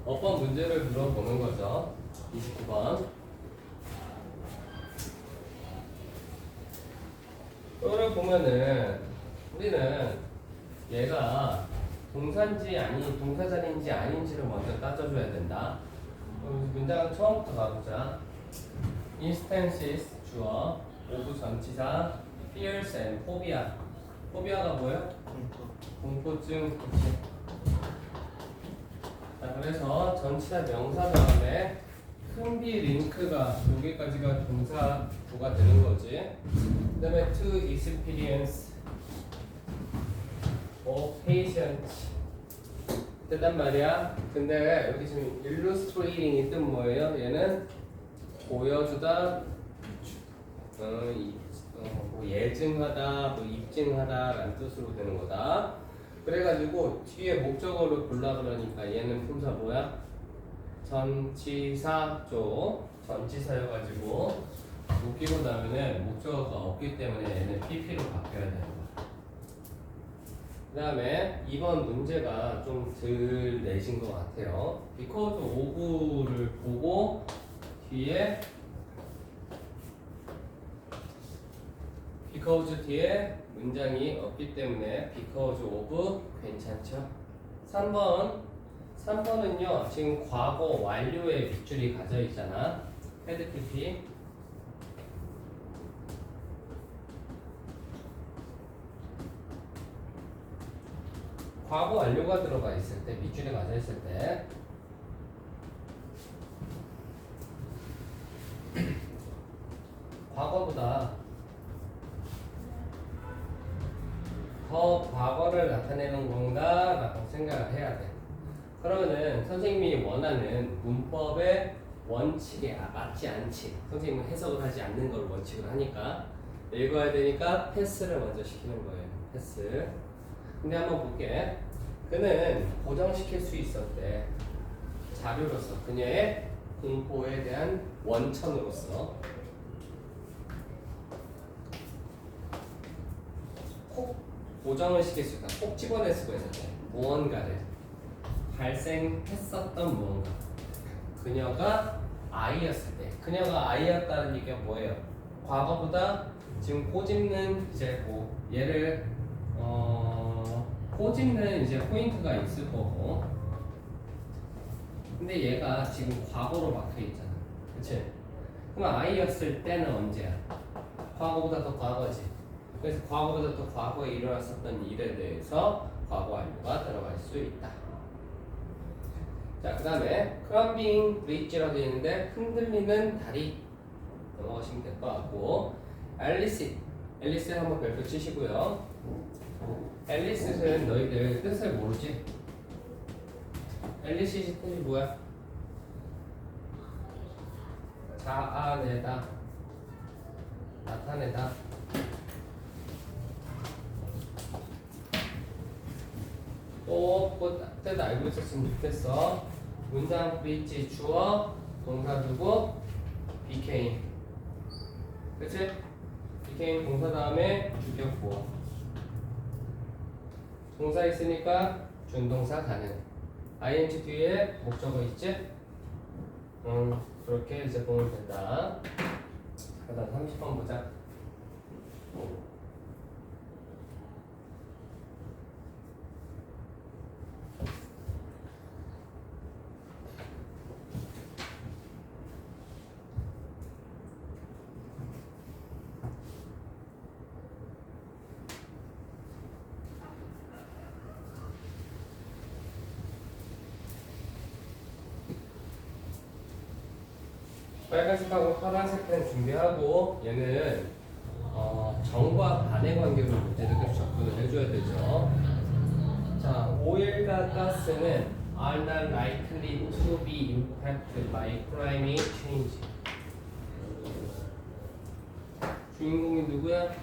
어법 문제를 물어보는 거죠. 29번. 이거를 보면은 우리는 얘가 동사인지 아닌 동사자리인지 아닌지를 먼저 따져줘야 된다. 그럼 문장 처음부터 가보자. Instances 주어, of 전치사, fears and phobia. phobia가 뭐예요? 공포증. 그치? 자, 그래서 전치사 명사 다음에 큰 B 링크가 여기까지가 동사구가 되는 거지. 그 다음에 to experience of patience 됐단 말이야. 근데 여기 지금 illustrating이 뜻 뭐예요? 얘는 보여주다, 뭐 예증하다, 뭐 입증하다라는 뜻으로 되는 거다. 그래가지고 뒤에 목적어를 골라 그러니까 얘는 품사 뭐야? 전치사죠. 전치사여가지고 웃기고 나면은 목적어가 없기 때문에 얘는 PP로 바뀌어야 되는 거야. 그 다음에 이번 문제가 좀 덜 내신 것 같아요. because of를 보고 뒤에 because 뒤에 문장이 없기 때문에 because of 괜찮죠? 3번은요 지금 과거 완료의 밑줄이 가져 있잖아. 헤드 PP 과거 완료가 들어가 있을 때 밑줄이 가져 있을 때 과거보다 더 과거를 나타내는 건가 라고 생각을 해야 돼. 그러면은 선생님이 원하는 문법의 원칙에 맞지 않지. 선생님은 해석을 하지 않는 걸 원칙으로 하니까 읽어야 되니까 패스를 먼저 시키는 거예요. 패스. 근데 한번 볼게. 그는 고정시킬 수 있었대. 자료로서 그녀의 공포에 대한 원천으로서 콕 고정을 시킬 수 있다. 꼭 집어낼 수가 있었대. 무언가를 발생했었던 무언가. 그녀가 아이였을 때. 그녀가 아이였다는 얘기가 뭐예요? 과거보다 지금 꼬집는 이제 뭐 얘를 꼬집는 이제 포인트가 있을 거고. 근데 얘가 지금 과거로 박혀 있잖아. 그치? 그럼 아이였을 때는 언제야? 과거보다 더 과거지. 그래서 과거보다 더 과거에 일어났었던 일에 대해서 과거 완료가 들어갈 수 있다. 자, 그 다음에 크럼빙 브릿지라고 되어 있는데 흔들리는 다리 넘어가시면 될 것 같고 앨리스 한번 별표 치시고요. 앨리스는 너희들 뜻을 모르지? 앨리스 뜻이 뭐야? 자아내다, 나타내다. 또 뜻 알고 있었으면 좋겠어. 문장 브릿지 주어 동사 두고 became. 그치? became 동사 다음에 주격 보어. 동사 있으니까 준동사 가능. ing 뒤에 목적어 있지? 그렇게 이제 보면 된다. 그다음 30번 보자. 빨간색하고 파란색 펜 준비하고 얘는 정과 반의 관계로 문제를 계속 접근을 해줘야 되죠. 자, 오일과 가스는 are not likely to be impacted by climate change. 주인공이 누구야?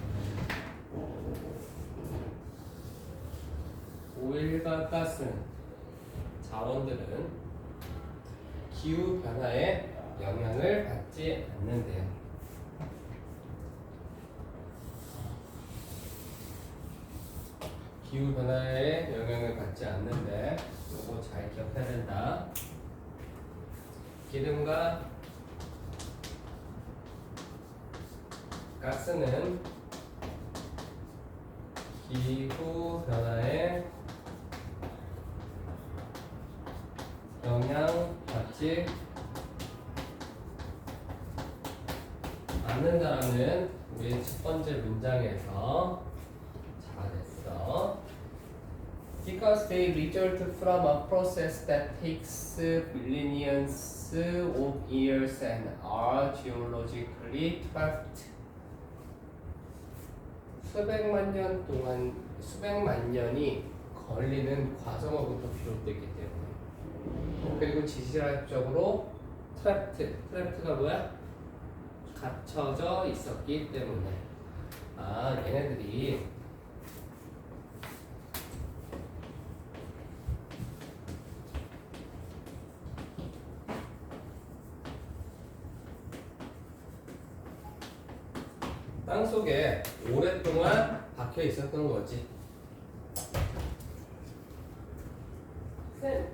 오일과 가스 자원들은 기후 변화에 영향을 받지 않는데요. 기후 변화에 영향을 받지 않는데 이거 잘 기억해야 된다. 기름과 가스는 기후 변화에 영향받지 않는다라는 우리 첫 번째 문장에서 잡아냈어. Because they result from a process that takes billions of years and are geologically trapped. 수백만 년이 걸리는 과정으로부터 비롯됐기 때문에. 그리고 지질학적으로 트랩트가 뭐야? 갇혀져 있었기 때문에. 아, 얘네들이 땅 속에 오랫동안 박혀 있었던 거지. 쌤.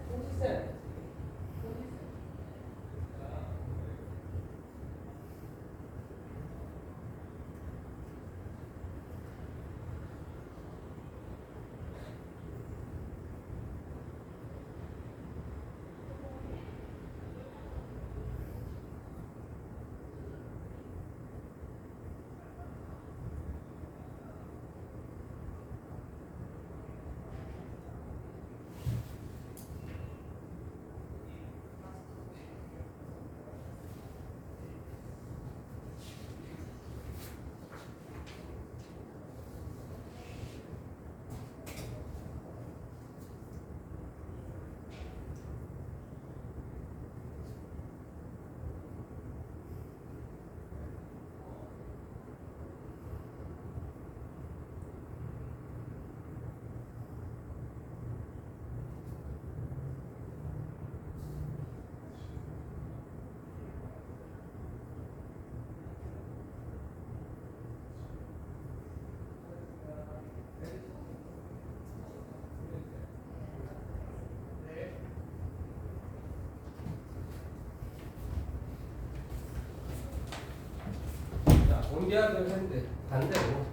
공기압을 했는데 반대로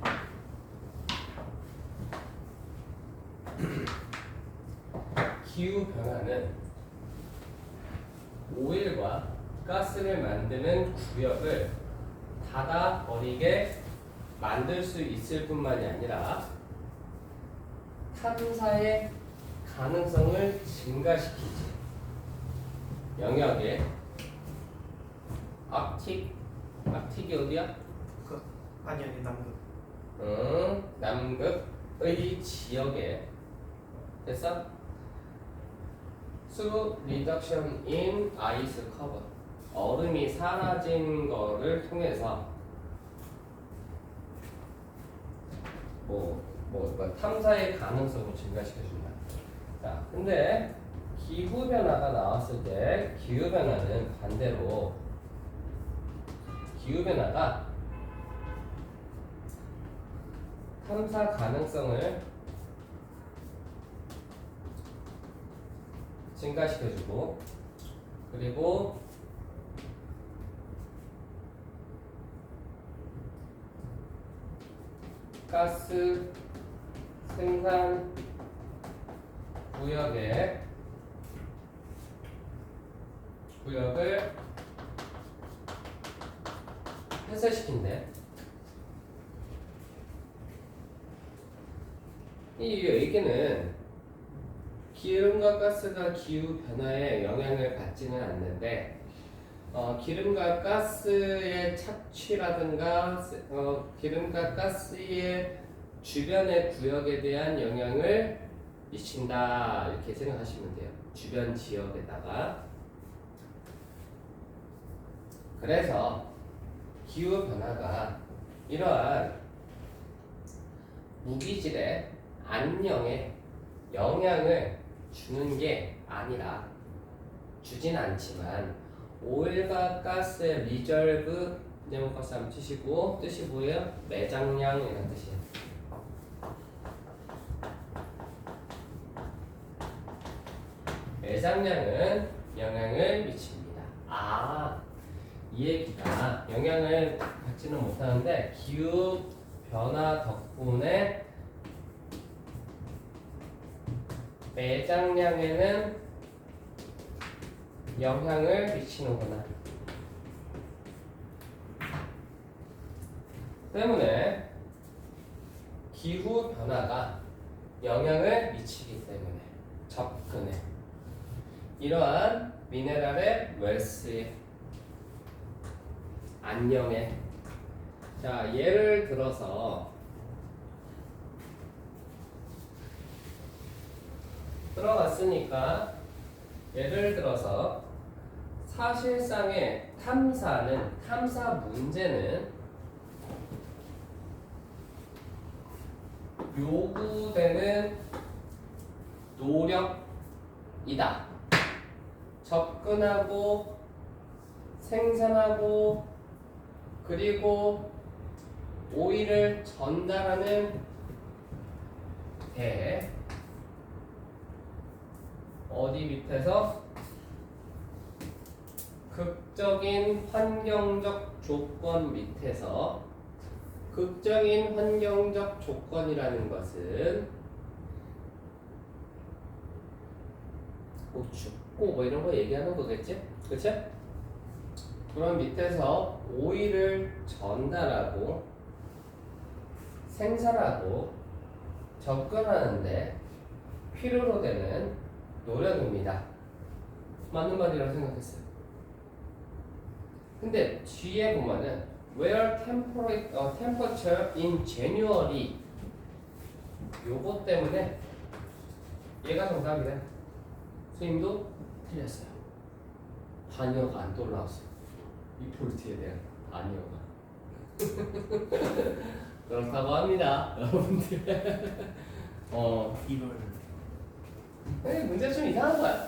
기후 변화는 오일과 가스를 만드는 구역을 닫아버리게 만들 수 있을 뿐만이 아니라 탐사의 가능성을 증가시키지. 영역의 아틱이 어디야? 아니 남극. 남극의 지역에 됐어? Through reduction in ice cover, 얼음이 사라진 거를 통해서 탐사의 가능성을 증가시켜준다. 자, 근데 기후 변화가 나왔을 때 기후 변화는 반대로 기후 변화가 탐사 가능성을 증가시켜주고, 그리고 가스 생산 구역을 폐쇄시킨대. 이 얘기는 기름과 가스가 기후 변화에 영향을 받지는 않는데, 기름과 가스의 착취라든가 기름과 가스의 주변의 구역에 대한 영향을 미친다, 이렇게 생각하시면 돼요. 주변 지역에다가. 그래서 기후 변화가 이러한 무기질의 안녕에 영향을 주는 게 아니라, 주진 않지만 오일과 가스의 리저브, 네모가스 한번 치시고, 뜻이 뭐예요? 매장량 이런 뜻이에요. 매장량은 영향을 미칩니다. 이 얘기가 영향을 받지는 못하는데 기후 변화 덕분에 매장량에는 영향을 미치는구나. 때문에 기후 변화가 영향을 미치기 때문에 접근에 이러한 미네랄의 웰스의 안녕에 자 예를 들어서 들어갔으니까 예를 들어서 사실상의 탐사 문제는 요구되는 노력이다. 접근하고 생산하고 그리고 오일을 전달하는 데 어디 밑에서 극적인 환경적 조건 밑에서 극적인 환경적 조건이라는 것은 뭐 춥고 뭐 이런 거 얘기하는 거겠지? 그치? 그럼 밑에서 오일을 전달하고 생산하고 접근하는데 필요로 되는 노력입니다. 맞는 말이라고 생각했어요. 근데 뒤에 보면은 where temperature in January 요거 때문에 얘가 정답이래. 선생님도 틀렸어요. 단어가 안 떠올라왔어. 이 폴트에 대한 단어가 그렇다고 합니다. 여러분들 이걸 근데 문제가 좀 이상한 거야.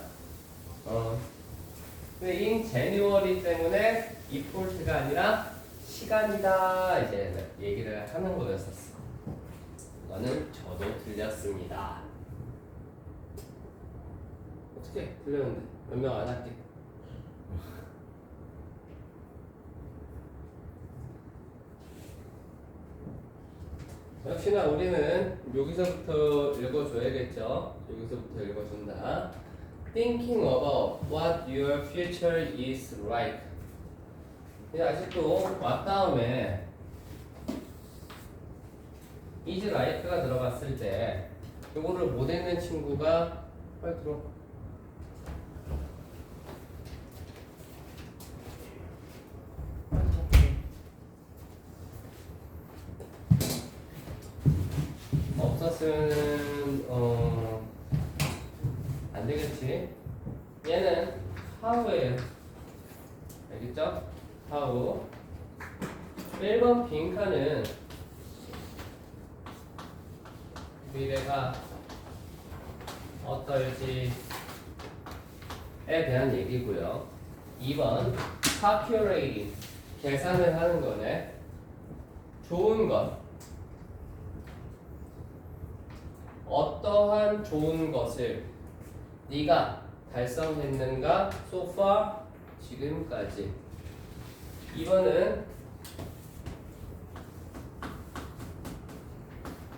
근데 in January 때문에 이 폴트가 아니라 시간이다 이제 얘기를 하는 거였었어. 이거는 저도 틀렸습니다. 어떻게 틀렸는데 변명 안 할게. 역시나 우리는 여기서부터 읽어줘야겠죠. 여기서부터 읽어준다. Thinking about what your future is like. 아직도 what 다음에 is like가 들어갔을 때 이거를 못 읽는 친구가 빨리 들어. 없었으면 안 되겠지. 얘는 how예요. 알겠죠? how. 1번 빈칸은 미래가 어떨지에 대한 얘기고요. 2번 calculating 계산을 하는 거네. 좋은 것 어떠한 좋은 것을 네가 달성했는가 so far 지금까지. 2번은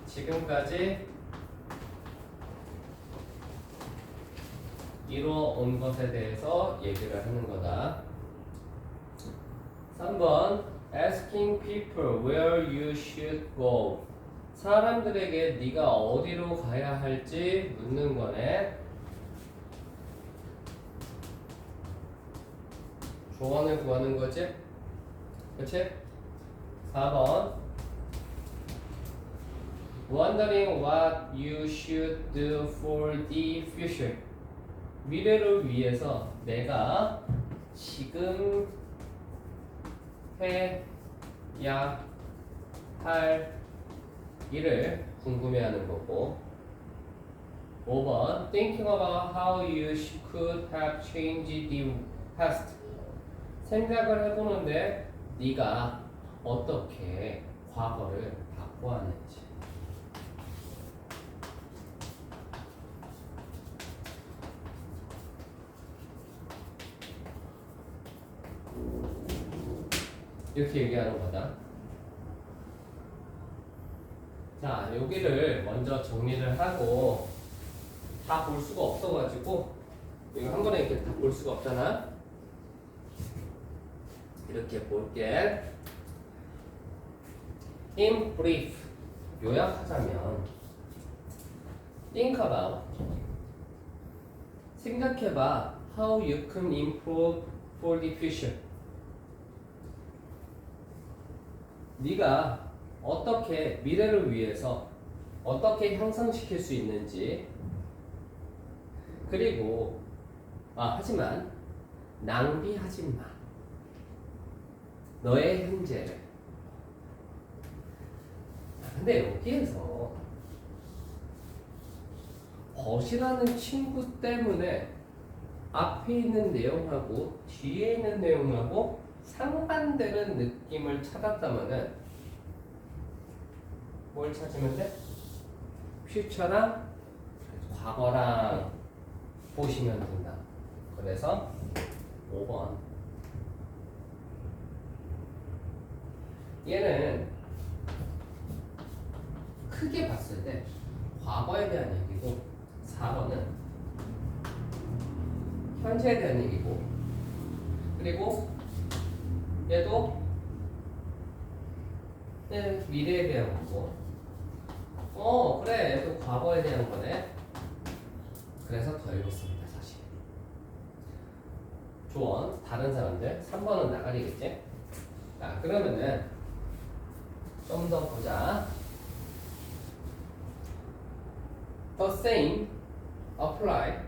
지금까지 이루어온 것에 대해서 얘기를 하는 거다. 3번 asking people where you should go 사람들에게 네가 어디로 가야 할지 묻는 거네. 조언을 구하는 거지? 그치? 4번 Wondering what you should do for the future 미래를 위해서 내가 지금 해야 할 일을 궁금해하는 거고. 5번 Thinking about how you could have changed the past 생각을 해보는데 네가 어떻게 과거를 바꿔왔는지. 이렇게 얘기하는 거다. 자, 여기를 먼저 정리를 하고 다 볼 수가 없어가지고 이거 한 번에 이렇게 다 볼 수가 없잖아. 이렇게 볼게. In brief, 요약하자면 think about, 생각해봐 how you can improve for the future. 네가 어떻게 미래를 위해서 어떻게 향상시킬 수 있는지, 그리고 하지만 낭비하지 마. 너의 현재를. 근데 여기에서 벗이라는 친구 때문에 앞에 있는 내용하고 뒤에 있는 내용하고 상반되는 느낌을 찾았다면은 뭘 찾으면 돼? 퓨처랑 과거랑 보시면 된다. 그래서 5번. 얘는 크게 봤을 때 과거에 대한 얘기고 4번은 현재에 대한 얘기고, 그리고 얘도 미래에 대한 거고, 그래 얘도 과거에 대한 거네. 그래서 더 읽었습니다. 사실 조언 다른 사람들 3번은 나가리겠지. 자, 그러면은 좀 더 보자. The same apply,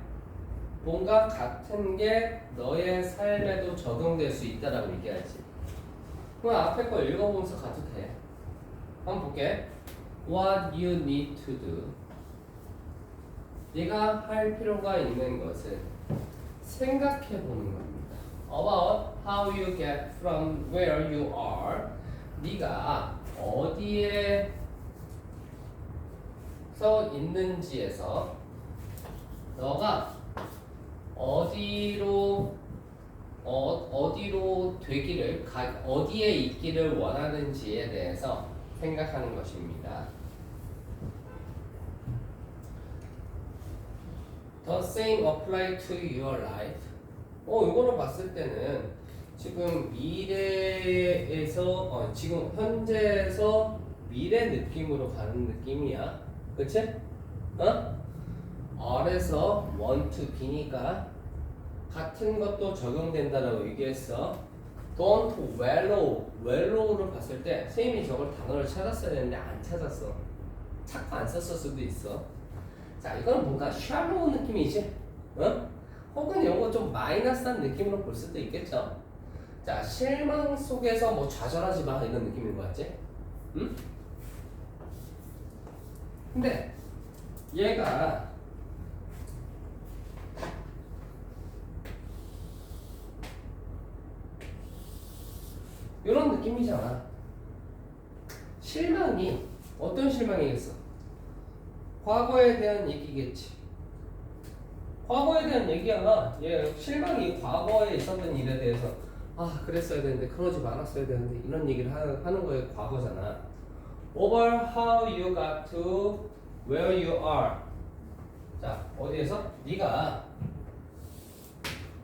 뭔가 같은 게 너의 삶에도 적용될 수 있다라고 얘기하지. 그럼 앞에 거 읽어보면서 가도 돼. 한번 볼게. What you need to do, 네가 할 필요가 있는 것은 생각해 보는 겁니다. About how you get from where you are, 네가 어디에 서 있는지에서 너가 어디로 되기를, 어디에 있기를 원하는지에 대해서 생각하는 것입니다. The same apply to your life. 이거를 봤을 때는 지금 미래에서 지금 현재에서 미래 느낌으로 가는 느낌이야. 그치? R에서 want to be니까 같은 것도 적용된다라고 얘기했어. Don't wallow를 봤을 때 선생님이 저걸 단어를 찾았어야 되는데 안 찾았어. 자꾸 안 썼을 수도 있어. 자, 이건 뭔가 shallow 느낌이지? 혹은 이런 거 좀 마이너스한 느낌으로 볼 수도 있겠죠? 자, 실망 속에서 뭐 좌절하지 마 이런 느낌인 거 같지? 응? 근데 얘가 이런 느낌이잖아. 실망이 어떤 실망이겠어? 과거에 대한 얘기겠지. 과거에 대한 얘기야. 얘 실망이 과거에 있었던 일에 대해서 그랬어야 되는데 그러지 말았어야 되는데 이런 얘기를 하는 거에 과거잖아. Over how you got to where you are. 자, 어디에서? 네가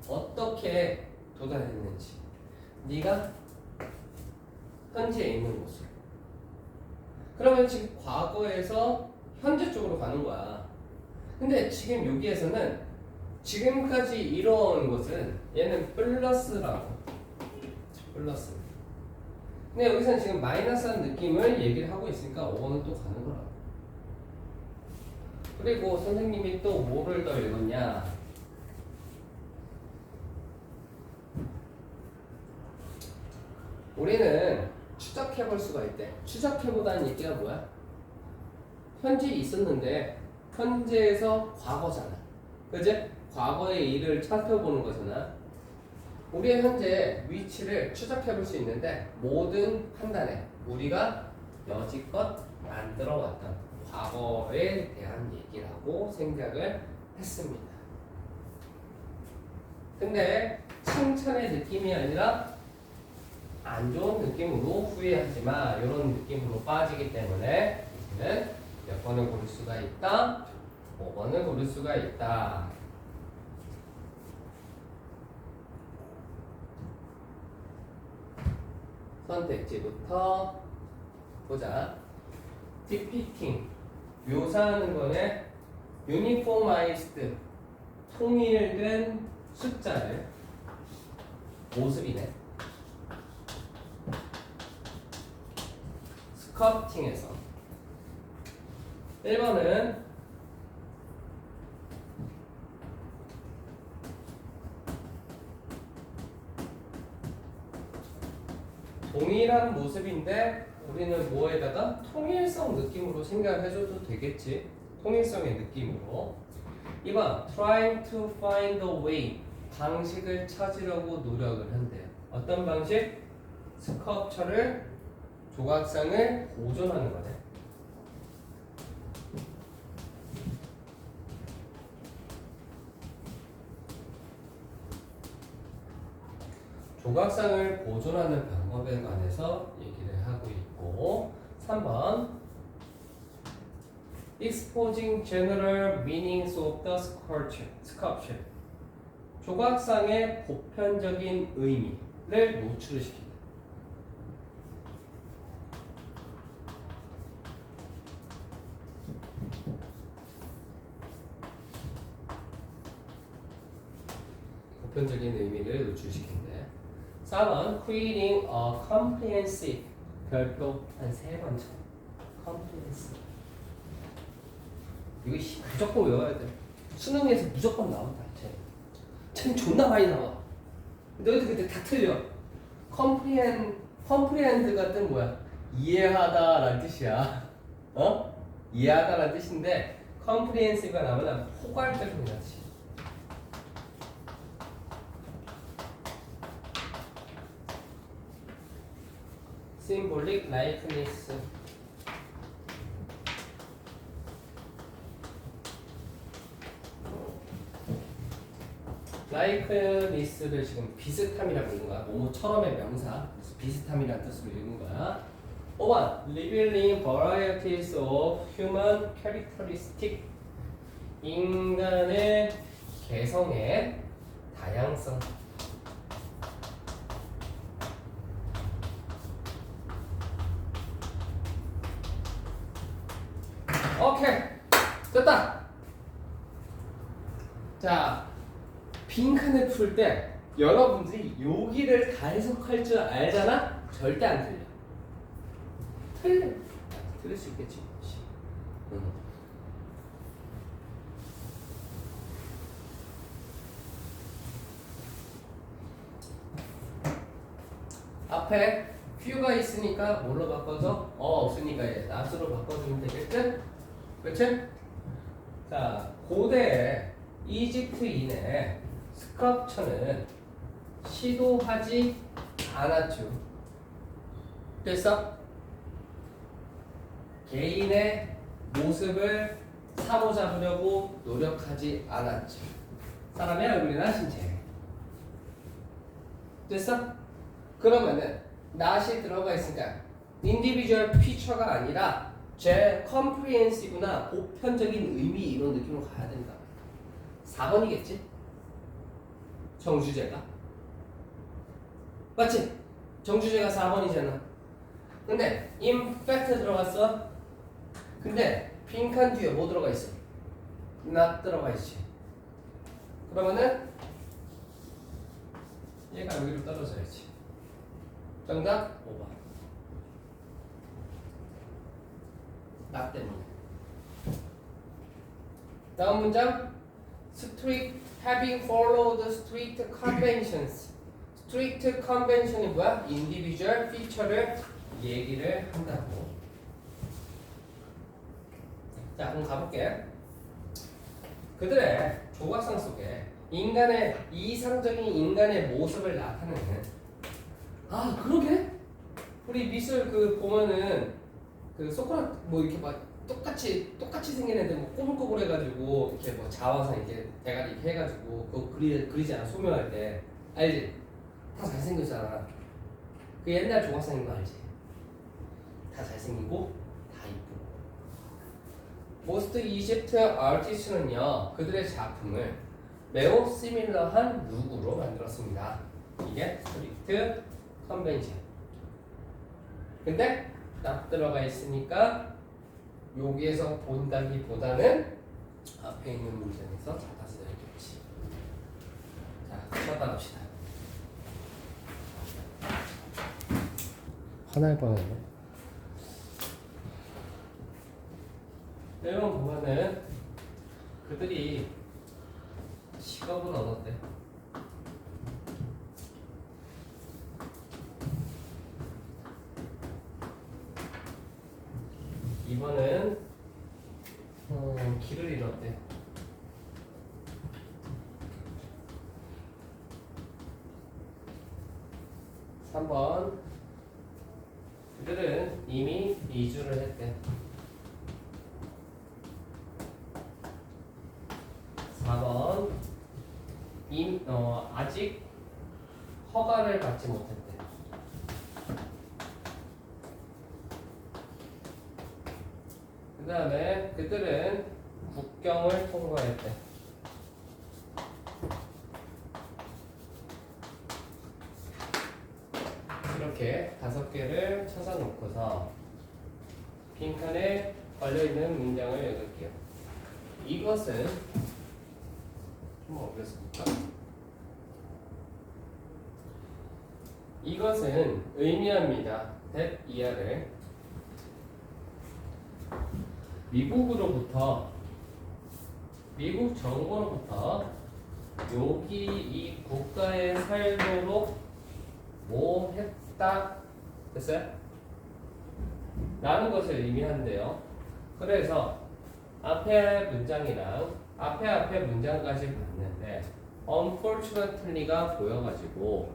어떻게 도달했는지, 네가 현재에 있는 곳으로. 그러면 지금 과거에서 현재 쪽으로 가는 거야. 근데 지금 여기에서는 지금까지 이뤄온 것은 얘는 플러스라고. 플러스. 근데 여기서는 지금 마이너스한 느낌을 얘기를 하고 있으니까 5번은 또 가는 거라고. 그리고 선생님이 또 뭐를 더 읽었냐? 우리는 추적해 볼 수가 있대. 추적해 보다는 얘기가 뭐야? 현재 있었는데 현재에서 과거잖아. 그지? 과거의 일을 살펴보는 거잖아. 우리의 현재 위치를 추적해 볼 수 있는데 모든 판단에 우리가 여지껏 만들어 왔던 과거에 대한 얘기라고 생각을 했습니다. 근데 칭찬의 느낌이 아니라 안 좋은 느낌으로 후회하지 마. 이런 느낌으로 빠지기 때문에 여기는 몇 번을 고를 수가 있다? 5번을 고를 수가 있다. 선택지부터 보자. depicting 묘사하는 거는 uniformized 통일된 숫자를 모습이네. 스커팅에서 1번은 동일한 모습인데 우리는 뭐에다가 통일성 느낌으로 생각해줘도 되겠지. 통일성의 느낌으로. 2번 trying to find a way 방식을 찾으려고 노력을 한대요. 어떤 방식? 스컬프처를 조각상을 보존하는 거네. 조각상을 보존하는 방법에 관해서 얘기를 하고 있고 3번 Exposing general meanings of the sculpture 조각상의 보편적인 의미를 노출을 시킨다. 보편적인 의미를 노출시킨대. 4번 Creating a comprehensive 별표 한 3번 쳐. comprehensive 이거 무조건 외워야 돼. 수능에서 무조건 나온다. 참 존나 많이 나와. 너희들 근데 다 틀려. comprehend가 뜻 뭐야? 이해하다라는 뜻이야. 어? 이해하다라는 뜻인데 comprehensive가 나오면 포괄적인 뜻이. symbolic likeness likeness를 지금 비슷함이라고 읽는 거야. 뭐뭐처럼의 명사. 그래서 비슷함이라는 뜻으로 읽는 거야. 5번 revealing varieties of human characteristic 인간의 개성의 다양성. 오케이 됐다. 자 빈칸을 풀 때 여러분들이 여기를 다 해석할 줄 알잖아? 절대 안 틀려. 틀릴 수 있겠지. 앞에 few가 있으니까 뭘로 바꿔줘? 없으니까 이제 not으로 바꿔주면 되겠지? 그치? 자, 고대 이집트인의 스컬프처는 시도하지 않았죠. 됐어? 개인의 모습을 사로잡으려고 노력하지 않았죠. 사람의 얼굴이나 신체. 됐어? 그러면은 not이 들어가 있으니까 individual feature가 아니라 제 comprehensive나 보편적인 의미 이런 느낌으로 가야 된다. 4번이겠지? 정주제가 맞지? 정주제가 4번이잖아. 근데 in fact 들어갔어. 근데 빈칸 뒤에 뭐 들어가 있어? not 들어가 있지. 그러면은 얘가 여기로 떨어져야지. 정답 5번. 나 때문에. 다음 문장. Strict having followed strict conventions. strict convention이 뭐야? individual feature를 얘기를 한다고. 자, 그럼 가볼게. 그들의 조각상 속에 인간의 이상적인 인간의 모습을 나타내는. 아, 그러게? 우리 미술 그 보면은 그 소크라테 뭐 이렇게 막 똑같이 생긴 애들 뭐 꼬불꼬불해가지고 이렇게 뭐 자화상 이렇게 대가리 이렇게 해가지고 그거 그리지 않아 소묘할 때 알지? 다 잘생겼잖아. 그 옛날 조각상인 거 알지? 다 잘생기고 다 이쁘고. Most Egypt artists는요 그들의 작품을 매우 시밀러한 룩으로 만들었습니다. 이게 스트릭트 컨벤션. 근데 딱 들어가 있으니까 여기에서 본다기보다는 앞에 있는 문장에서 잡아 써야겠지. 자, 쉬었다 갑시다. 화날 뻔했네. 1번 보면은 그들이 직업을 얻었대. 이번은 길을 잃었대. 삼 번 그들은 이미 이주를 했대. 4번 아직 허가를 받지 못했대. 그 다음에 그들은 국경을 통과했대. 이렇게 5개를 찾아놓고서 빈칸에 걸려있는 문장을 읽을게요. 이것은 좀 어렵습니까? 이것은 의미합니다. that 이하를 미국 정부로부터 여기 이 국가에 살도록 뭐 했다 됐어요? 라는 것을 의미한대요. 그래서 앞에 문장이랑 앞에 문장까지 봤는데 unfortunately가 보여가지고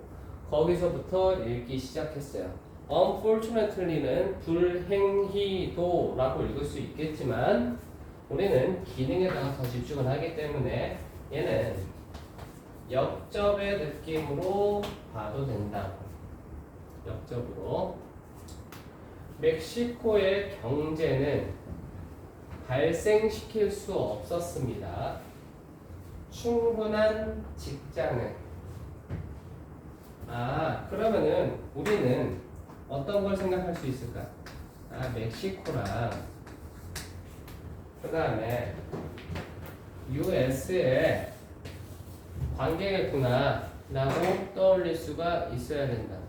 거기서부터 읽기 시작했어요. unfortunately는 불행히도 라고 읽을 수 있겠지만 우리는 기능에다가 더 집중을 하기 때문에 얘는 역접의 느낌으로 봐도 된다고. 역접으로 멕시코의 경제는 발생시킬 수 없었습니다. 충분한 직장은 그러면은 우리는 어떤 걸 생각할 수 있을까? 멕시코랑 그 다음에 US에 관계겠구나 라고 떠올릴 수가 있어야 된다고.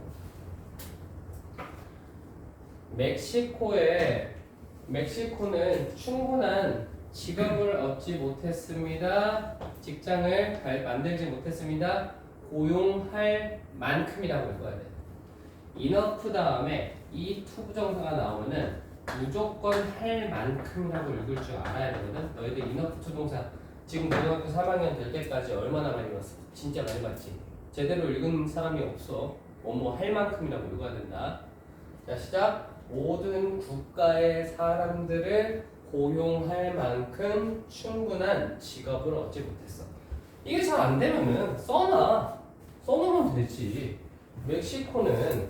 멕시코는 충분한 직업을 얻지 못했습니다. 직장을 만들지 못했습니다. 고용할 만큼이라고 읽어야 돼. enough 다음에 이 to 부정사가 나오면은 무조건 할 만큼이라고 읽을 줄 알아야 되거든. 너희들 enough to 동사 지금 고등학교 3학년 될 때까지 얼마나 많이 봤어? 진짜 많이 봤지. 제대로 읽은 사람이 없어. 뭐뭐 할 만큼이라고 읽어야 된다. 자, 시작. 모든 국가의 사람들을 고용할 만큼 충분한 직업을 얻지 못했어. 이게 잘 안 되면은 써놓으면 되지. 멕시코는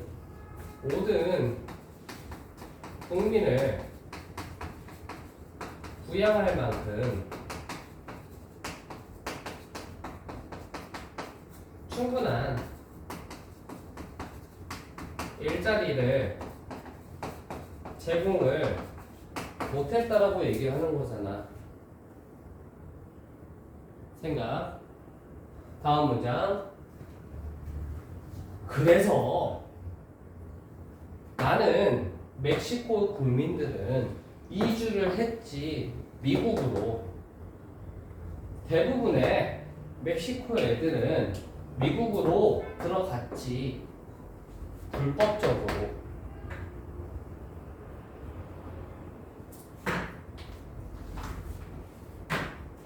모든 국민을 부양할 만큼 충분한 일자리를 제공을 못했다라고 얘기하는 거잖아. 생각. 다음 문장. 그래서 나는 멕시코 국민들은 이주를 했지 미국으로. 대부분의 멕시코 애들은 미국으로 들어갔지 불법적으로.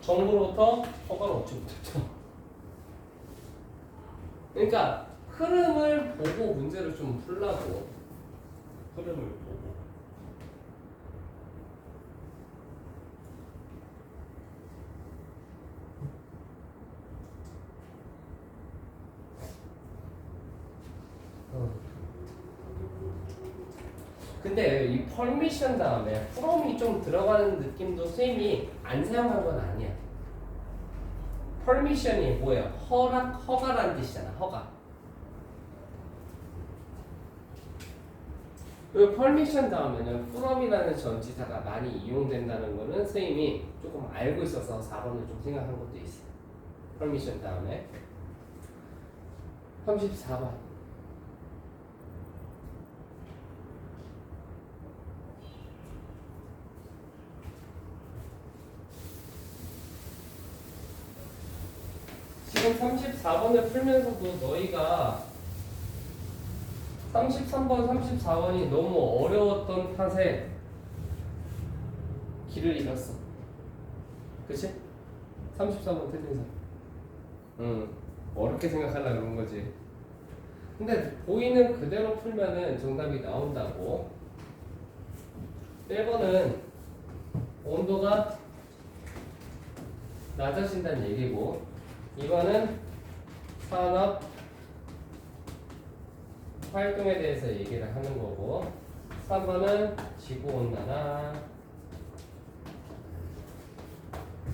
정부로부터 허가를 얻지 못했죠. 그러니까 흐름을 보고 문제를 좀 풀라고. 흐름을 보고. 근데 이 permission 다음에 from이 좀 들어가는 느낌도 선생님이 안 사용한 건 아니야. permission이 뭐예요? 허가라는 뜻이잖아. 허가. 그 permission 다음에는 from이라는 전치사가 많이 이용된다는 거는 선생님이 조금 알고 있어서 4번을 좀 생각한 것도 있어. permission 다음에 34번. 지금 34번을 풀면서도 너희가 33번, 34번이 너무 어려웠던 탓에 길을 잃었어. 그치? 33번 틀린 사람. 어렵게 생각하려고 그런 거지. 근데 보이는 그대로 풀면은 정답이 나온다고. 1번은 온도가 낮아진다는 얘기고, 2번은 산업 활동에 대해서 얘기를 하는 거고, 3번은 지구온난화,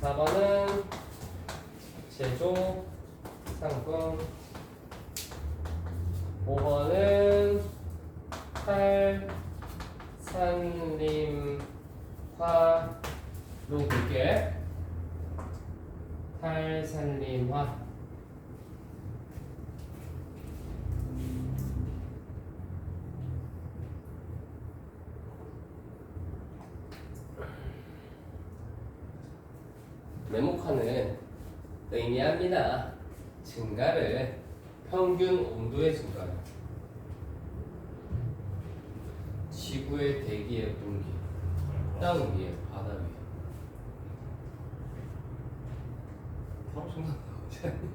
4번은 제조 상품, 5번은 탈산림화로 볼게. 탈산림화. 네모칸은 의미합니다. 증가를 평균 온도의 증가를 지구의 대기의 공기, 땅 위에, 바다 위에. 바로 정답 나오지 않니?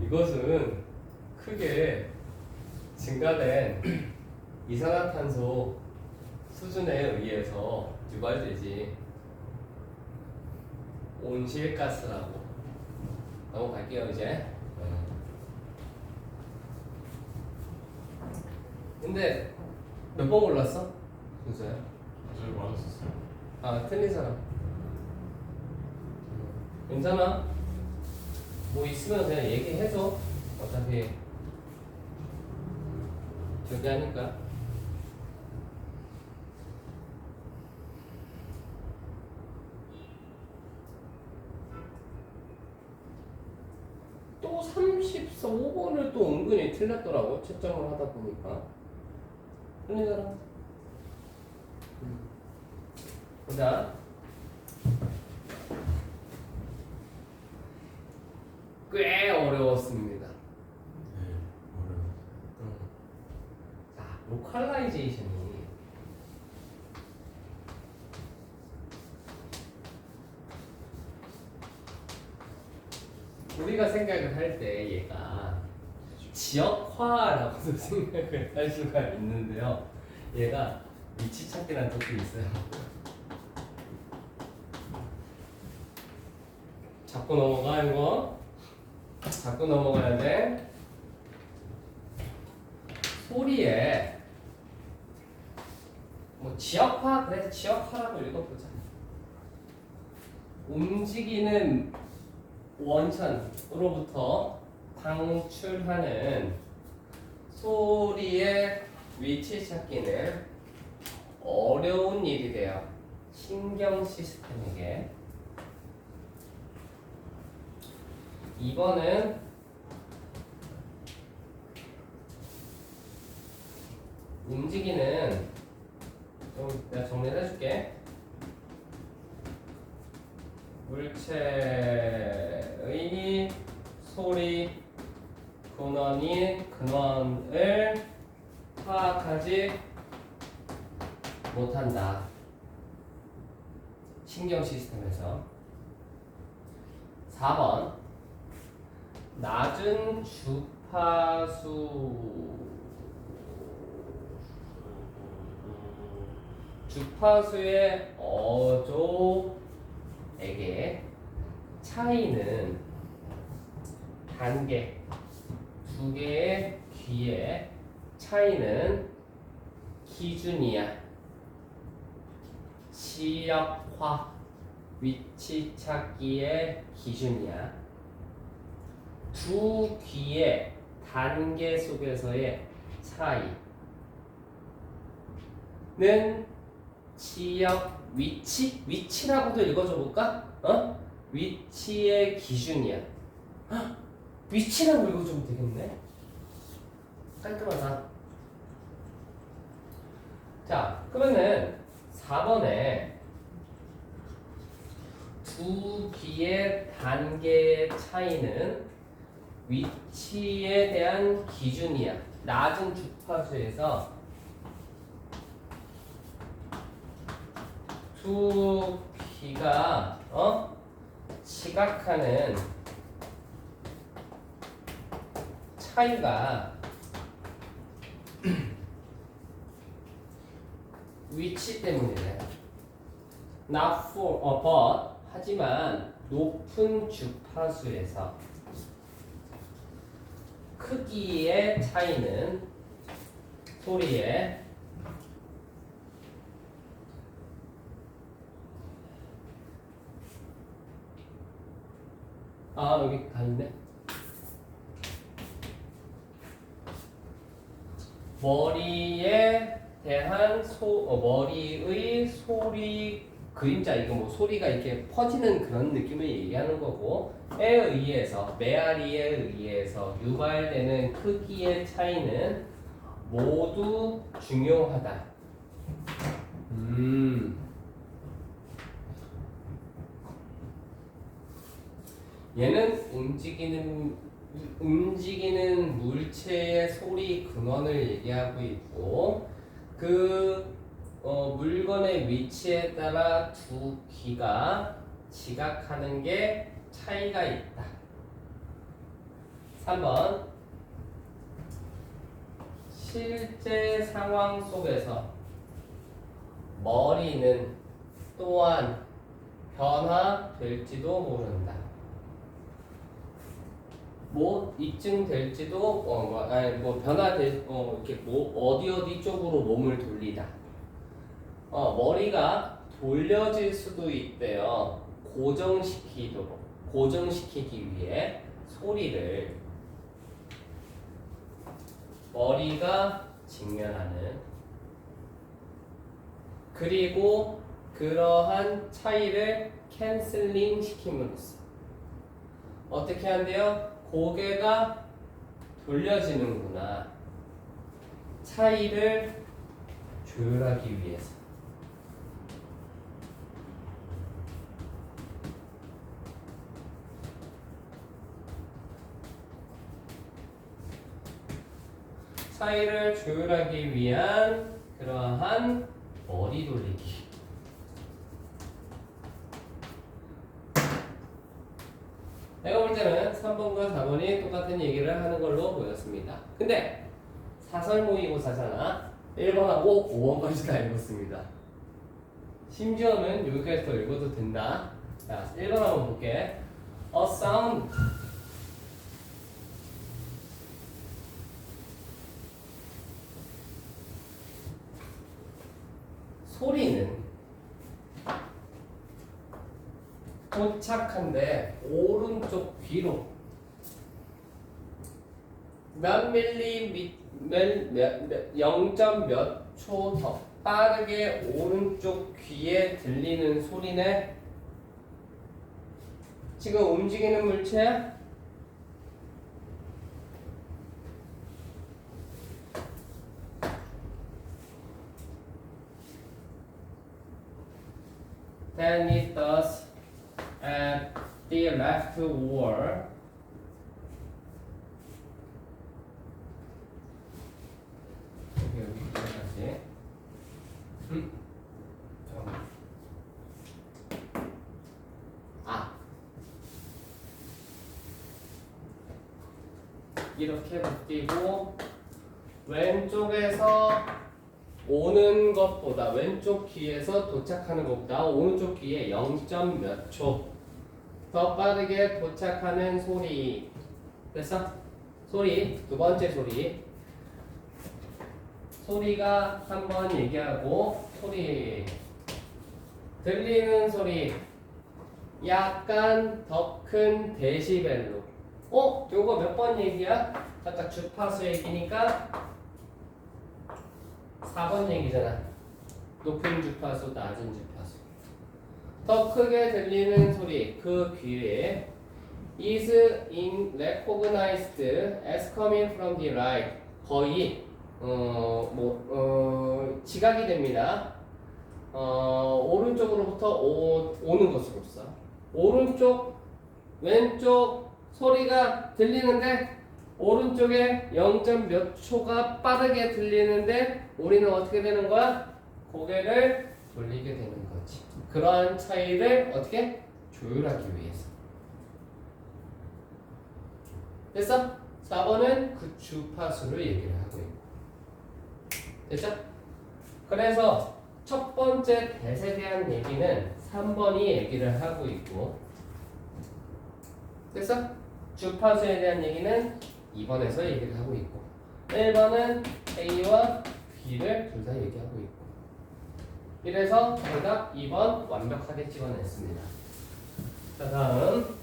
이것은 크게 증가된 이산화탄소 수준에 의해서 유발되지 온실가스라고 넘어갈게요 이제. 근데 몇 번 골랐어? 순서야? 저희 맞았었어요. 아 틀린 사람 괜찮아? 뭐 있으면 그냥 얘기해줘. 어차피 저기 하니까. 또 34번을 또 은근히 틀렸더라고. 채점을 하다 보니까. 틀린 사람. 보자. 꽤 어려웠습니다. 네, 어려워. 자, 로컬라이제이션이 우리가 생각을 할 때 얘가 지역화라고도 생각을 할 수가 있는데요. 얘가 위치 찾기라는 뜻도 있어요. 자꾸 넘어가 이거. 자꾸 넘어가야 돼. 소리에 뭐 지역화, 그래서 지역화라고 읽어보자. 움직이는 원천으로부터 방출하는 소리의 위치 찾기는 어려운 일이 돼요. 신경 시스템에게. 2번은 움직이는, 좀 내가 정리를 해줄게. 물체의 소리 근원을 파악하지 못한다. 신경 시스템에서. 4번 낮은 주파수의 어조에게 차이는 단계, 두 개의 귀의 차이는 기준이야. 시력화 위치 찾기의 기준이야. 두 귀의 단계 속에서의 차이는 지역 위치라고도 읽어줘 볼까? 위치의 기준이야. 헉, 위치라고 읽어주면 되겠네. 깔끔하다. 자, 그러면은 4번에 두 귀의 단계의 차이는 위치에 대한 기준이야. 낮은 주파수에서 두 귀가 시각하는 차이가 위치 때문이래. Not for, but 하지만 높은 주파수에서 크기의 차이는 소리의 여기 다 있네. 머리에 대한 머리의 소리 그림자 이거 뭐 소리가 이렇게 퍼지는 그런 느낌을 얘기하는 거고 에 의해서 메아리에 의해서 유발되는 크기의 차이는 모두 중요하다. 얘는 움직이는 물체의 소리 근원을 얘기하고 있고 그 물건의 위치에 따라 두 귀가 지각하는 게 차이가 있다. 3번 실제 상황 속에서 머리는 또한 변화될지도 모른다. 뭐 입증될지도 변화될 이렇게 어디 쪽으로 몸을 돌리다. 머리가 돌려질 수도 있대요. 고정시키기 위해 소리를 머리가 직면하는 그리고 그러한 차이를 캔슬링 시킴으로써 어떻게 한대요? 고개가 돌려지는구나. 차이를 조율하기 위해서. 차이를 조율하기 위한 그러한 머리 돌리기. 내가 볼 때는 3번과 4번이 똑같은 얘기를 하는 걸로 보였습니다. 근데 사설 모의고사잖아. 1번하고 5번까지 다 읽었습니다. 심지어는 여기까지 더 읽어도 된다. 자, 1번 한번 볼게. A sound 소리는 도착한데 오른쪽 귀로 몇 밀리 0점 몇 초 더 빠르게 오른쪽 귀에 들리는 소리네. 지금 움직이는 물체야? Then it does at the left or 여기까지. 이렇게 바뀌고 왼쪽에서 오는 것보다 왼쪽 귀에서 도착하는 것보다 오른쪽 귀에 0점 몇 초 더 빠르게 도착하는 소리. 됐어? 소리 두 번째 소리 소리가 한번 얘기하고 소리 들리는 소리 약간 더 큰 데시벨로. 요거 몇 번 얘기야? 아까 주파수 얘기니까 4번 얘기잖아. 높은 주파수, 낮은 주파수. 더 크게 들리는 소리 그 귀에 is in recognized as coming from the right. 거의 지각이 됩니다. 오른쪽으로부터 오는 것으로서 오른쪽 왼쪽 소리가 들리는데 오른쪽에 0. 몇 초가 빠르게 들리는데 우리는 어떻게 되는 거야? 고개를 돌리게 되는 거지. 그러한 차이를 어떻게 조율하기 위해서. 됐어? 4번은 그 주파수를 얘기를 하고 있고. 됐죠? 그래서 첫 번째 대에 대한 얘기는 3번이 얘기를 하고 있고. 됐어? 주파수에 대한 얘기는 2번에서 얘기를 하고 있고 1번은 A와 B를 둘 다 얘기하고 있고 이래서 정답 2번 완벽하게 찍어냈습니다. 자, 다음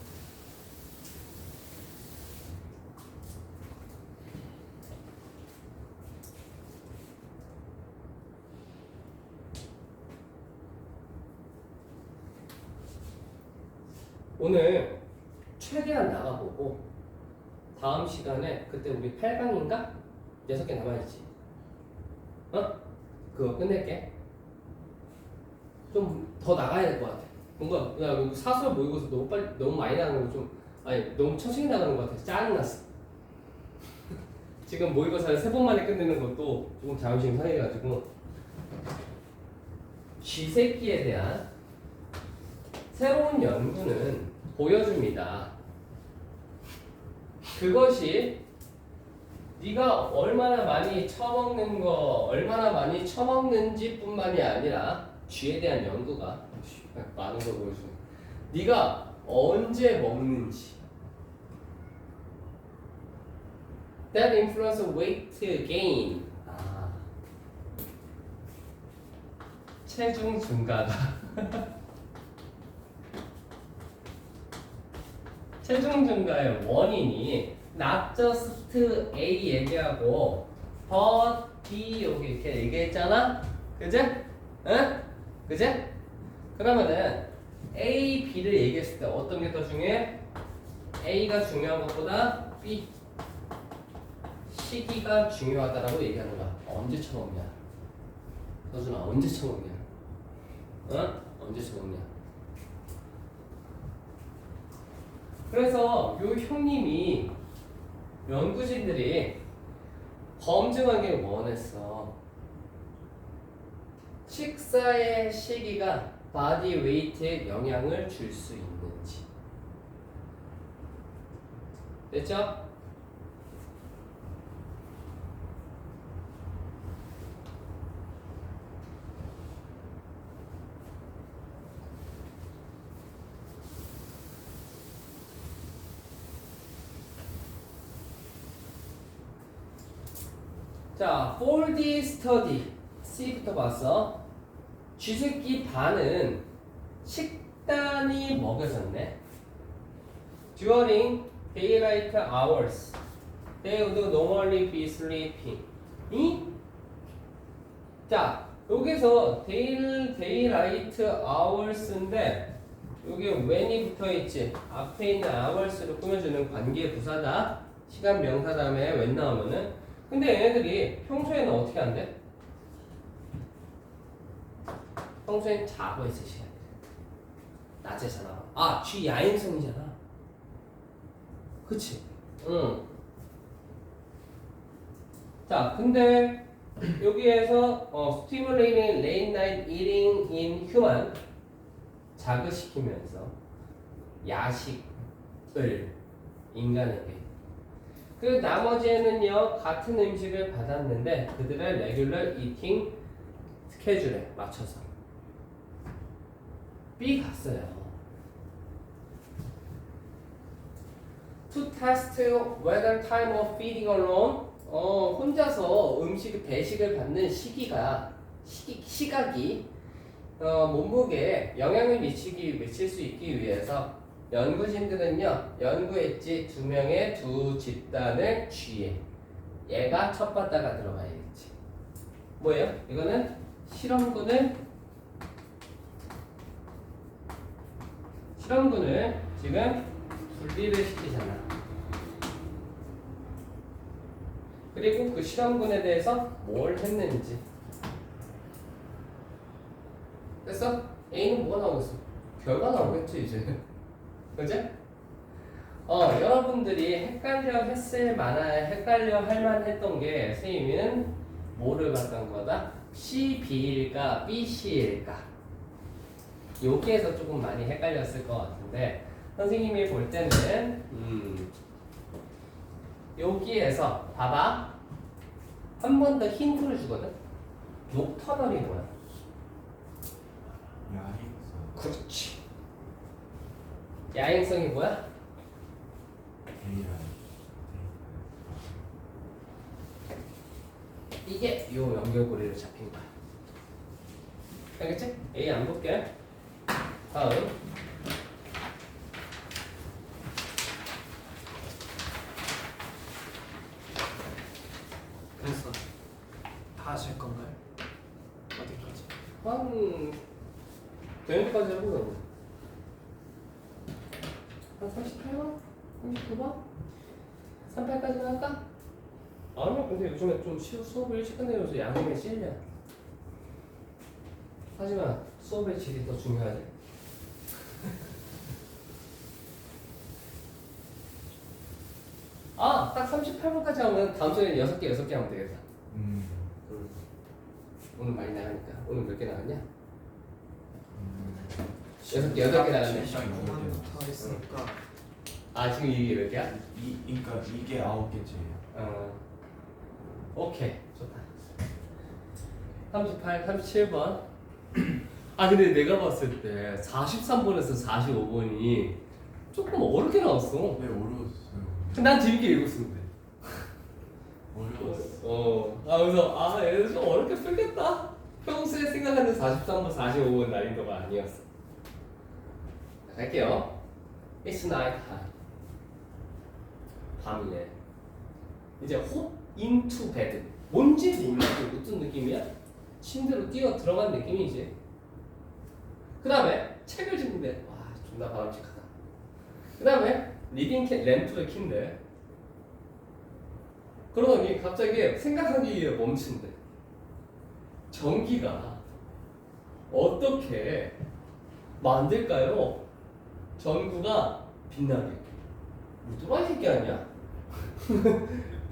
오늘 최대한 나가보고 다음 시간에 그때 우리 8강인가? 6개 남아있지. 그거 끝낼게. 좀 더 나가야 될 것 같아. 뭔가 야 사설 모의고사 너무 많이 나가는 거 좀 너무 처지게 나가는 것 같아서 짜증났어. 지금 모의고사를 3번 만에 끝내는 것도 조금 자존심 상해가지고 쥐새끼에 대한 새로운 연구는 보여줍니다. 그것이 네가 얼마나 많이 처먹는지 뿐만이 아니라 쥐에 대한 연구가 많은 걸 보여주네. 네가 언제 먹는지. That influence weight gain. 체중 증가가 체중 증가의 원인이 not just A 얘기하고 but B 이렇게 얘기했잖아? 그제? 응? 그제? 그러면은 A, B를 얘기했을 때 어떤 게 더 중요해? A가 중요한 것보다 B 시기가 중요하다라고 얘기하는 거야. 언제 처먹냐? 서준아 언제 처먹냐? 언제 처먹냐? 그래서 요 형님이 연구진들이 검증하길 원했어. 식사의 시기가 바디 웨이트에 영향을 줄 수 있는지. 됐죠? 자, for the study C부터 봤어. 쥐새끼 반은 식단이 먹여졌네. During daylight hours, they would normally be sleeping. 자, 여기서 daylight hours인데 여기 when이 붙어있지. 앞에 있는 hours를 꾸며주는 관계 부사다. 시간 명사 다음에 when 나오면은. 근데 얘네들이 평소에는 어떻게 한대? 평소엔 자고 있을 시간이래. 낮에잖아. 쥐 야행성이잖아. 그치? 응. 자, 근데 여기에서 stimulating late night eating in human 자극시키면서 야식을 인간에게 그 나머지에는요 같은 음식을 받았는데 그들의 레귤러 이팅 스케줄에 맞춰서 B 갔어요. To test whether time of feeding alone 혼자서 배식을 받는 시각이 몸무게에 영향을 미칠 수 있기 위해서 연구진들은요, 연구 엣지 2명의 두 집단을 취해. 얘가 첫 바다가 들어가야겠지. 뭐예요? 이거는 실험군을 지금 분리를 시키잖아. 그리고 그 실험군에 대해서 뭘 했는지. 그래서 A는 뭐가 나오겠어? 결과 나오겠지 이제. 그죠? 여러분들이 헷갈려 할 만했던 게 선생님은 뭐를 봤던 거다? CB일까 BC일까? 여기에서 조금 많이 헷갈렸을 것 같은데 선생님이 볼 때는 여기에서 봐봐, 한 번 더 힌트를 주거든. 녹터널이 뭐야? 야행성. 그렇지. 야행성이 뭐야? 이게 요 연결고리로 잡힌 거야. 알겠지? A 안 볼게. 다음. 그래서 다 하실 건가요? 어디까지? 한 되는까지 해보자. 한 38번? 39번? 38까지만 할까? 아니요, 근데 요즘에 좀 수업을 일찍 끝내면서 양념에 찔려. 하지만 수업의 질이 더 중요하지. 딱 38번까지 하면 다음 주에는 6개 하면 되겠다. 오늘 많이 나가니까. 오늘 몇 개 나갔냐? 8개 나갔네. 시작이 너무 그만 돼요. 붙어 있으니까 지금 이게 몇 개야? 그러니까 이게 9개째예요. 오케이, 좋다. 38, 37번. 근데 내가 봤을 때 43번에서 45번이 조금 어렵게 나왔어. 왜 어려웠어요? 난 재밌게 읽었었는데. 어려웠어. 그래서 얘들 좀 어렵게 풀겠다. 평소에 생각하는 43번, 45번 난이도가 아니었어. 갈게요. It's night time. 밤이네. 이제 hop into bed. 뭔지 몰라도 어떤 느낌이야? 침대로 뛰어 들어간 느낌이지. 그 다음에 책을 읽는데 와 존나 바람직하다. 그 다음에 리딩 램프를 킨대. 그러더니 갑자기 생각하기에 멈춘대. 전기가 어떻게 만들까요? 전구가 빛나게. 뭐 또라이 새끼 아니야?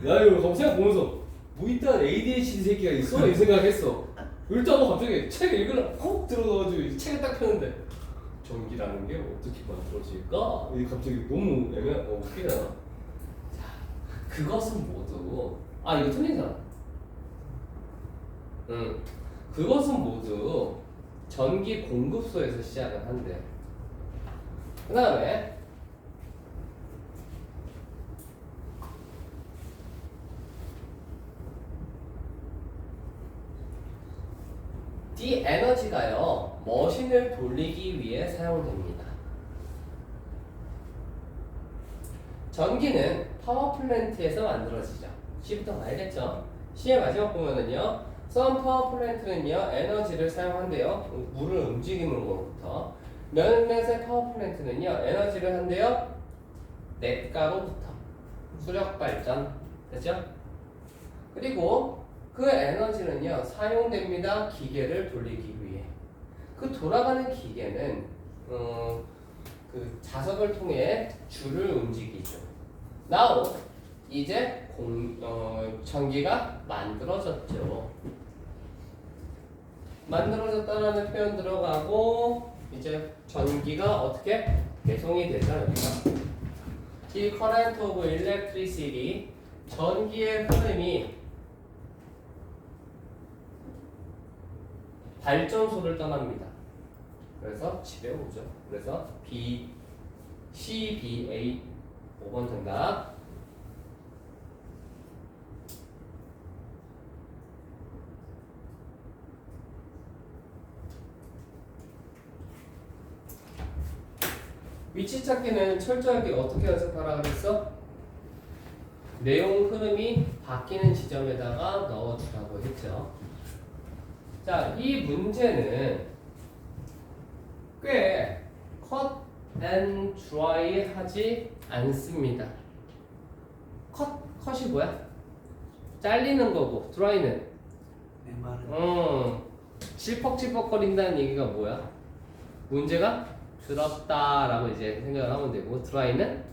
야 이거 검색 보면서 뭐 이딴 ADHD 새끼가 있어? 이 생각했어. 일단 갑자기 책 읽으려 콕 들어가가지고 책을 딱 펴는데 전기라는 게 어떻게 만들어질까? 이게 갑자기 너무 웃기잖아. 자, 그것은 모두 이거 틀리잖아. 그것은 모두 전기 공급소에서 시작을 한대. 그 다음에 이 에너지가요 머신을 돌리기 위해 사용됩니다. 전기는 파워플랜트에서 만들어지죠. C부터 알겠죠? C의 마지막 보면은요 선 파워플랜트는요 에너지를 사용한대요. 물을 움직이는 것부터. 몇몇의 파워플랜트는요 에너지를 한대요 냇가로부터. 수력 발전 됐죠? 그리고 그 에너지는요 사용됩니다. 기계를 돌리기 위해. 그 돌아가는 기계는 그 자석을 통해 줄을 움직이죠. Now 이제 전기가 만들어졌죠. 만들어졌다라는 표현 들어가고 이제 전기가 어떻게 배송이 되죠. 여기가 이 current of electricity 전기의 흐름이 발전소를 떠납니다. 그래서 집에 오죠. 그래서 CBA 5번 정답. 위치 찾기는 철저하게 어떻게 연습하라 그랬어? 내용 흐름이 바뀌는 지점에다가 넣어주라고 했죠. 자, 이 문제는 꽤 cut and dry 하지 않습니다. 컷이 뭐야? 잘리는 거고, dry는 메마른. 질퍽질퍽거린다는 얘기가 뭐야? 문제가 들었다라고 이제 생각을 하면 되고, dry는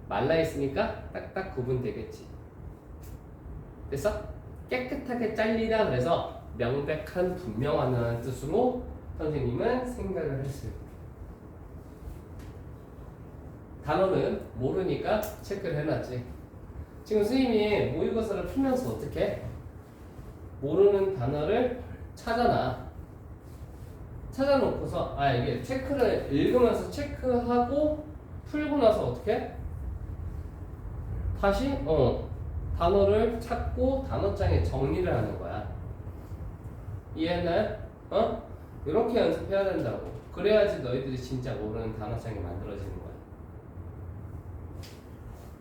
말라 있으니까 딱딱 구분되겠지. 됐어? 깨끗하게 잘리다 그래서 명백한 분명하다는 뜻으로 선생님은 생각을 했어요. 단어는 모르니까 체크를 해놨지. 지금 선생님이 모의고사를 풀면서 어떻게 모르는 단어를 찾아놓고서 이게 체크를 읽으면서 체크하고 풀고 나서 어떻게 다시 단어를 찾고 단어장에 정리를 하는 거야. 이해했나요? 이렇게 연습해야 된다고. 그래야지 너희들이 진짜 모르는 단어장이 만들어지는 거야.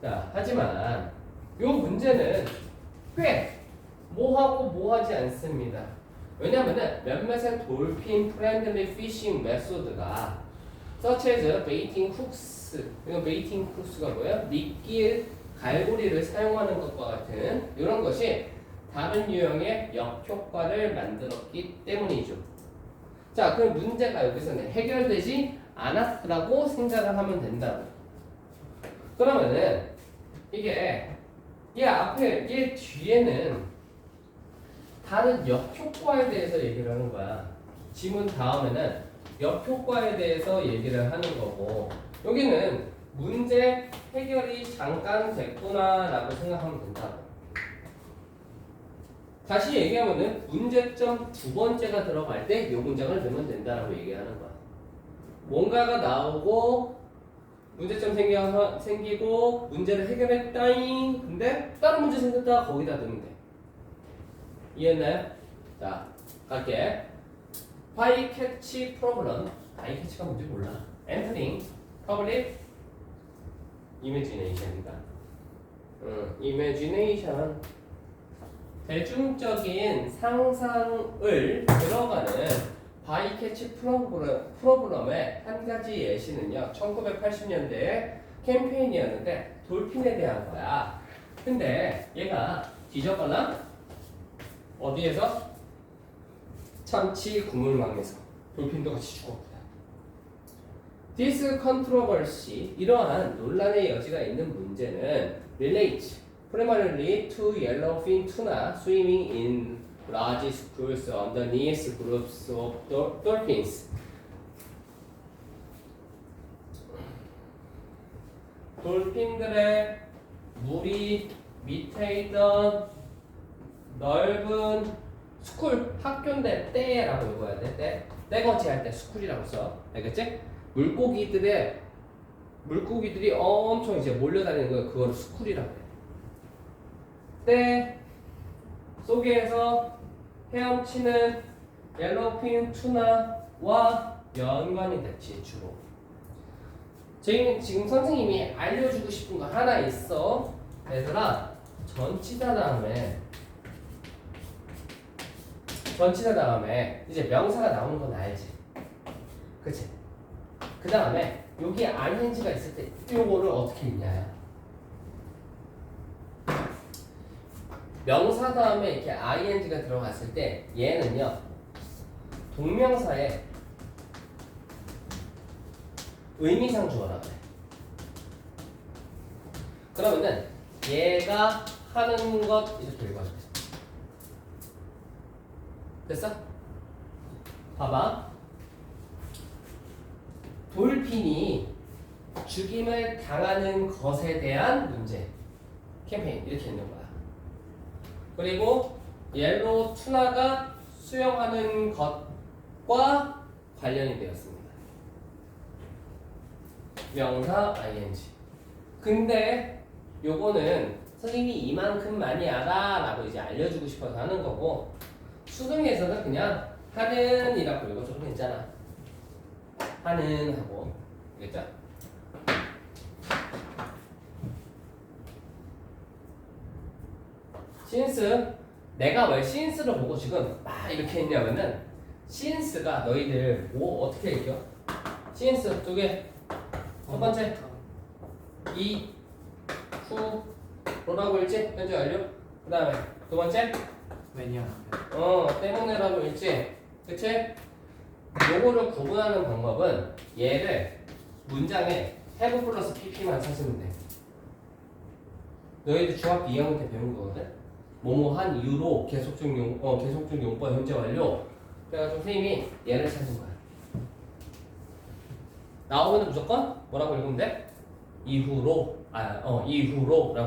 자, 하지만 이 문제는 꽤 뭐하고 뭐하지 않습니다. 왜냐면은 몇몇의 돌핀 프렌들리 피싱 메소드가 such as baiting hooks, 이거 baiting hooks가 뭐예요? 미끼 갈고리를 사용하는 것과 같은 이런 것이 다른 유형의 역효과를 만들었기 때문이죠. 자, 그럼 문제가 여기서는 해결되지 않았다고 생각을 하면 된다고. 그러면은 이게 얘 앞에 얘 뒤에는 다른 역효과에 대해서 얘기를 하는 거야. 지문 다음에는 역효과에 대해서 얘기를 하는 거고, 여기는 문제 해결이 잠깐 됐구나 라고 생각하면 된다. 다시 얘기하면은 문제점 두 번째가 들어갈 때 이 문장을 넣으면 된다라고 얘기하는 거야. 뭔가가 나오고 문제점 생기고 문제를 해결했다잉. 근데 다른 문제 생겼다 거기다 넣으면 돼. 이해했나요? 자, 갈게. 바이캐치 프로블럼. 바이캐치가 뭔지 몰라. Entering public imagination이다. imagination. 대중적인 상상을 들어가는 바이캐치 프로그램의 한 가지 예시는요, 1980년대의 캠페인이었는데 돌핀에 대한 거야. 근데 얘가 뒤졌거나 어디에서? 참치 국물망에서 돌핀도 같이 죽었구나. This controversy, 이러한 논란의 여지가 있는 문제는 relates primarily to yellowfin tuna swimming in large schools underneath groups of dolphins. 돌핀들의 물이 밑에 있던 넓은 스쿨, 학교인데 떼라고 읽어야 돼. 떼거지 할 때 스쿨이라고 써. 알겠지? 물고기들이 엄청 이제 몰려다니는 거예요. 그걸 스쿨이라고 해. 떼 속에서 헤엄치는 옐로우핀 투나와 연관이 됐지, 주로. 지금 선생님이 알려주고 싶은 거 하나 있어. 얘들아, 전치사 다음에 이제 명사가 나오는 건 알지? 그치? 그 다음에 여기 ing가 있을 때 요거를 어떻게 읽냐요? 명사 다음에 이렇게 ing가 들어갔을 때 얘는요, 동명사의 의미상 주어라 그래. 그러면은 얘가 하는 것 이렇게 읽어줘. 됐어? 봐봐. 돌핀이 죽임을 당하는 것에 대한 문제. 캠페인 이렇게 있는 거야. 그리고 옐로우 투나가 수영하는 것과 관련이 되었습니다. 명사 ing. 근데 요거는 선생님이 이만큼 많이 알아 라고 이제 알려주고 싶어서 하는 거고, 수능에서는 그냥 하는 이라고 읽어줘도 괜찮아. 하는 하고. 알겠죠? since 내가 왜 since를 보고 지금 막 이렇게 했냐면은 since가 너희들 뭐 어떻게 읽혀? since 두 개. 첫 번째 이 후로라고 읽지? 현재 완료. 그 다음에 두 번째 왜냐하면 때문에라고 읽지? 그치? 요거를 구분하는 방법은 얘를 문장에 have 플러스 pp만 찾으면 돼. 너희들 중학교 2학년 때 배운 거거든? 뭐뭐한 이유로 계속적 용법 현재 완료. 그래가지고 선생님이 얘를 찾은 거야. 나오면 무조건 뭐라고 읽으면 돼? 이후로라고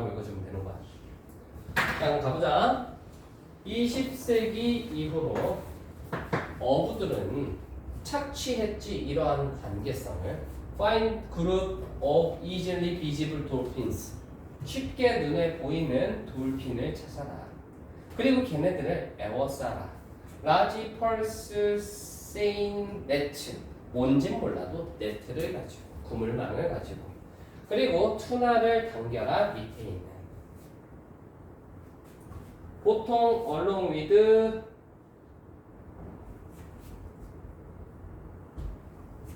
읽어주면 되는 거야. 자, 그럼 가보자. 20세기 이후로 어부들은 착취했지 이러한 관계성을 find group of easily visible dolphins 쉽게 눈에 보이는 돌핀을 찾아라. 그리고 걔네들을 에워싸라. large pulse seine net 뭔진 몰라도 네트를 가지고 그물망을 가지고 그리고 투나를 당겨라. 밑에 있는 보통 along with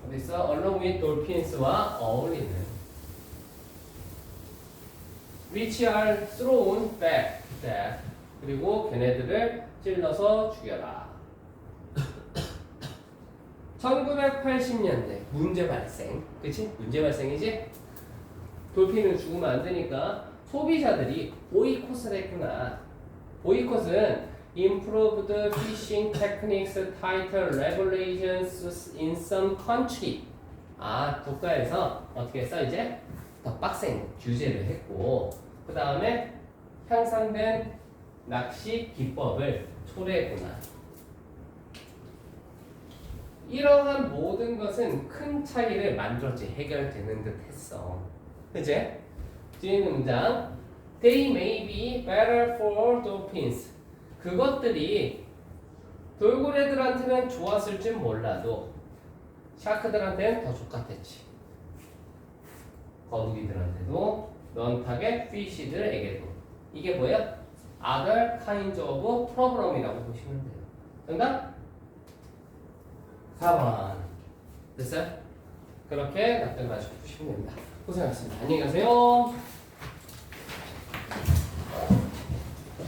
어디 있어? along with dolphins와 어울리는 which are thrown back to death 그리고 걔네들을 찔러서 죽여라. 1980년대 문제 발생, 그치? 문제 발생이지? 돌핀은 죽으면 안 되니까 소비자들이 보이콧을 했구나. 보이콧은 improved fishing techniques, tighter regulations in some country. 국가에서 어떻게 했어? 이제 더 빡센 규제를 했고, 그 다음에 향상된 낚시 기법을 초래했구나. 이러한 모든 것은 큰 차이를 만들었지. 해결되는 듯 했어. 그치? 뒤에 있는 문장 They may be better for dolphins. 그것들이 돌고래들한테는 좋았을지 몰라도 샤크들한테는 더 좋았겠지. 거북이들한테도 non-target fish들에게도. 이게 뭐야? Other kinds of problem이라고 보시면 돼요. 정답? 4번. 됐어요? 그렇게 답변을 맞춰 주시면 됩니다. 고생하셨습니다. 안녕히 가세요.